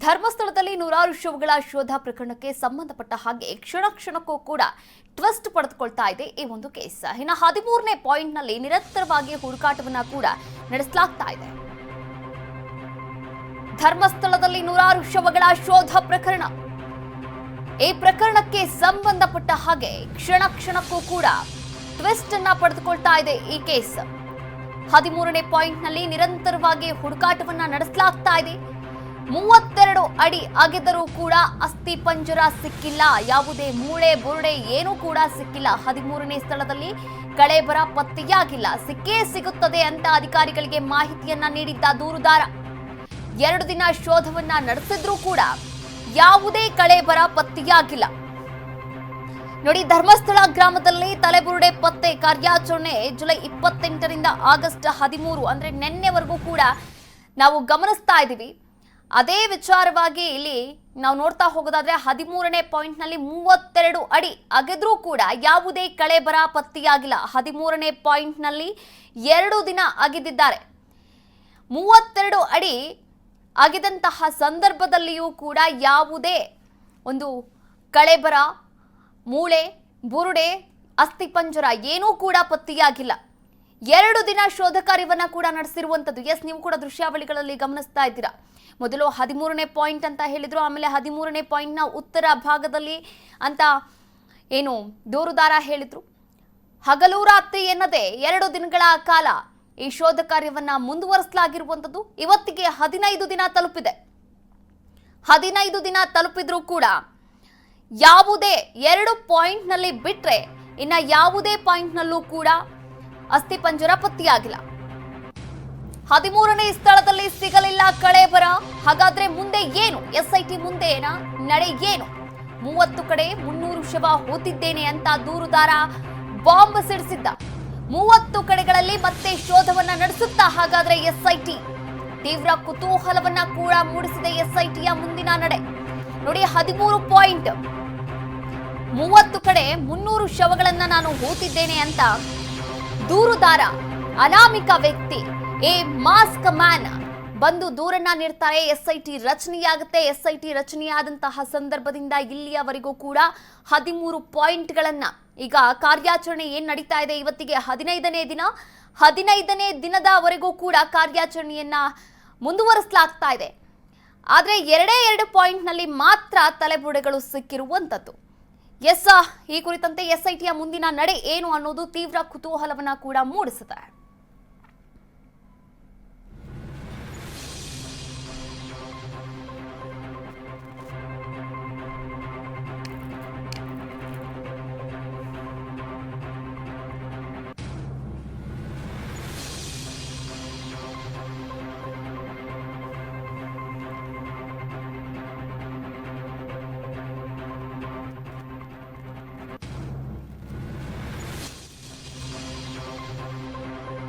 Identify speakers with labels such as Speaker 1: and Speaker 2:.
Speaker 1: ಧರ್ಮಸ್ಥಳದಲ್ಲಿ ನೂರಾರು ಶವಗಳ ಶೋಧ ಪ್ರಕರಣಕ್ಕೆ ಸಂಬಂಧಪಟ್ಟ ಹಾಗೆ ಕ್ಷಣ ಕ್ಷಣಕ್ಕೂ ಕೂಡ ಟ್ವಿಸ್ಟ್ ಪಡೆದುಕೊಳ್ತಾ ಇದೆ ಈ ಒಂದು ಕೇಸ್. ಇನ್ನು 13ನೇ ಪಾಯಿಂಟ್ನಲ್ಲಿ ನಿರಂತರವಾಗಿ ಹುಡುಕಾಟವನ್ನ ಕೂಡ ನಡೆಸಲಾಗ್ತಾ ಇದೆ. ಧರ್ಮಸ್ಥಳದಲ್ಲಿ ನೂರಾರು ಶವಗಳ ಶೋಧ ಪ್ರಕರಣ. ಈ ಪ್ರಕರಣಕ್ಕೆ ಸಂಬಂಧಪಟ್ಟ ಹಾಗೆ ಕ್ಷಣ ಕ್ಷಣಕ್ಕೂ ಕೂಡ ಟ್ವಿಸ್ಟ್ ಅನ್ನ ಪಡೆದುಕೊಳ್ತಾ ಇದೆ ಈ ಕೇಸ್. 13ನೇ ಪಾಯಿಂಟ್ನಲ್ಲಿ ನಿರಂತರವಾಗಿ ಹುಡುಕಾಟವನ್ನ ನಡೆಸಲಾಗ್ತಾ ಇದೆ. 32 ಅಡಿ ಅಗೆದರೂ ಕೂಡ ಅಸ್ಥಿ ಪಂಜರ ಸಿಕ್ಕಿಲ್ಲ, ಯಾವುದೇ ಮೂಳೆ ಬುರುಡೆ ಏನೂ ಕೂಡ ಸಿಕ್ಕಿಲ್ಲ. 13ನೇ ಸ್ಥಳದಲ್ಲಿ ಕಳೇಬರ ಪತ್ತೆಯಾಗಿಲ್ಲ. ಸಿಕ್ಕೇ ಸಿಗುತ್ತದೆ ಅಂತ ಅಧಿಕಾರಿಗಳಿಗೆ ಮಾಹಿತಿಯನ್ನ ನೀಡಿದ್ದ ದೂರುದಾರ 2 ದಿನ ಶೋಧವನ್ನ ನಡೆಸಿದ್ರೂ ಕೂಡ ಯಾವುದೇ ಕಳೇಬರ ಪತ್ತೆಯಾಗಿಲ್ಲ. ನೋಡಿ, ಧರ್ಮಸ್ಥಳ ಗ್ರಾಮದಲ್ಲಿ ತಲೆಬುರುಡೆ ಪತ್ತೆ ಕಾರ್ಯಾಚರಣೆ ಜುಲೈ 28ರಿಂದ ಆಗಸ್ಟ್ 13 ಅಂದ್ರೆ ನಿನ್ನೆವರೆಗೂ ಕೂಡ ನಾವು ಗಮನಿಸ್ತಾ ಇದ್ದೀವಿ. ಅದೇ ವಿಚಾರವಾಗಿ ಇಲ್ಲಿ ನಾವು ನೋಡ್ತಾ ಹೋಗೋದಾದ್ರೆ 13ನೇ ಪಾಯಿಂಟ್ನಲ್ಲಿ 32 ಅಡಿ ಅಗೆದ್ರೂ ಕೂಡ ಯಾವುದೇ ಕಳೇಬರ ಪತ್ತೆಯಾಗಿಲ್ಲ. 13ನೇ ಪಾಯಿಂಟ್ನಲ್ಲಿ 2 ದಿನ ಅಗೆದಿದ್ದಾರೆ. 32 ಅಡಿ ಅಗೆದಂತಹ ಸಂದರ್ಭದಲ್ಲಿಯೂ ಕೂಡ ಯಾವುದೇ ಒಂದು ಕಳೇಬರ, ಮೂಳೆ, ಬುರುಡೆ, ಅಸ್ಥಿಪಂಜರ ಏನೂ ಕೂಡ ಪತ್ತೆಯಾಗಿಲ್ಲ. 2 ದಿನ ಶೋಧ ಕಾರ್ಯವನ್ನ ಕೂಡ ನಡೆಸಿರುವಂಥದ್ದು. ಎಸ್, ನೀವು ಕೂಡ ದೃಶ್ಯಾವಳಿಗಳಲ್ಲಿ ಗಮನಿಸ್ತಾ ಇದ್ದೀರಾ. ಮೊದಲು 13ನೇ ಪಾಯಿಂಟ್ ಅಂತ ಹೇಳಿದ್ರು, ಆಮೇಲೆ 13ನೇ ಪಾಯಿಂಟ್ನ ಉತ್ತರ ಭಾಗದಲ್ಲಿ ಅಂತ ಏನು ದೂರುದಾರ ಹೇಳಿದ್ರು. ಹಗಲು ರಾತ್ರಿ ಎನ್ನದೆ 2 ದಿನಗಳ ಕಾಲ ಈ ಶೋಧ ಕಾರ್ಯವನ್ನ ಮುಂದುವರಿಸಲಾಗಿರುವಂಥದ್ದು. ಇವತ್ತಿಗೆ 15 ದಿನ ತಲುಪಿದೆ. 15 ದಿನ ತಲುಪಿದ್ರೂ ಕೂಡ ಯಾವುದೇ 2 ಪಾಯಿಂಟ್ನಲ್ಲಿ ಬಿಟ್ರೆ ಇನ್ನ ಯಾವುದೇ ಪಾಯಿಂಟ್ನಲ್ಲೂ ಕೂಡ ಅಸ್ಥಿಪಂಜರ ಪತ್ತೆಯಾಗಿಲ್ಲ. 13ನೇ ಸ್ಥಳದಲ್ಲಿ ಸಿಗಲಿಲ್ಲ ಕಳೇಬರ. ಹಾಗಾದ್ರೆ ಮುಂದೆ ಏನು? SIT ಮುಂದೆ ನಡೆ ಏನು? 30 ಕಡೆ 300 ಶವ ಹೂತಿದ್ದೇನೆ ಅಂತ ದೂರುದಾರ ಬಾಂಬ್ ಸಿಡಿಸಿದ್ದ. 30 ಕಡೆಗಳಲ್ಲಿ ಮತ್ತೆ ಶೋಧವನ್ನ ನಡೆಸುತ್ತಾ ಹಾಗಾದ್ರೆ SIT ತೀವ್ರ ಕುತೂಹಲವನ್ನ ಕೂಡ ಮೂಡಿಸಿದೆ. SITಯ ಮುಂದಿನ ನಡೆ ನೋಡಿ. 13 ಪಾಯಿಂಟ್, 30 ಕಡೆ 300 ಶವಗಳನ್ನ ನಾನು ಹೂತಿದ್ದೇನೆ ಅಂತ ದೂರುದಾರ ಅನಾಮಿಕ ವ್ಯಕ್ತಿ, ಎ ಮಾಸ್ಕ್ ಮ್ಯಾನ್ ಬಂದು ದೂರನ್ನ ನೀಡ್ತಾರೆ. SIT ರಚನೆಯಾಗುತ್ತೆ. SIT ರಚನೆಯಾದಂತಹ ಸಂದರ್ಭದಿಂದ ಇಲ್ಲಿಯವರೆಗೂ ಕೂಡ 13 ಪಾಯಿಂಟ್ಗಳನ್ನ, ಈಗ ಕಾರ್ಯಾಚರಣೆ ಏನ್ ನಡೀತಾ ಇದೆ ಇವತ್ತಿಗೆ 15ನೇ ದಿನ, 15ನೇ ದಿನದವರೆಗೂ ಕೂಡ ಕಾರ್ಯಾಚರಣೆಯನ್ನ ಮುಂದುವರಿಸಲಾಗ್ತಾ ಇದೆ. ಆದ್ರೆ 2 ಪಾಯಿಂಟ್ನಲ್ಲಿ ಮಾತ್ರ ತಲೆಬುರುಡೆಗಳು ಸಿಕ್ಕಿರುವಂತದ್ದು. ಈ ಕುರಿತಂತೆ SITಯ ಮುಂದಿನ ನಡೆ ಏನು ಅನ್ನೋದು ತೀವ್ರ ಕುತೂಹಲವನ್ನ ಕೂಡ ಮೂಡಿಸಿದೆ.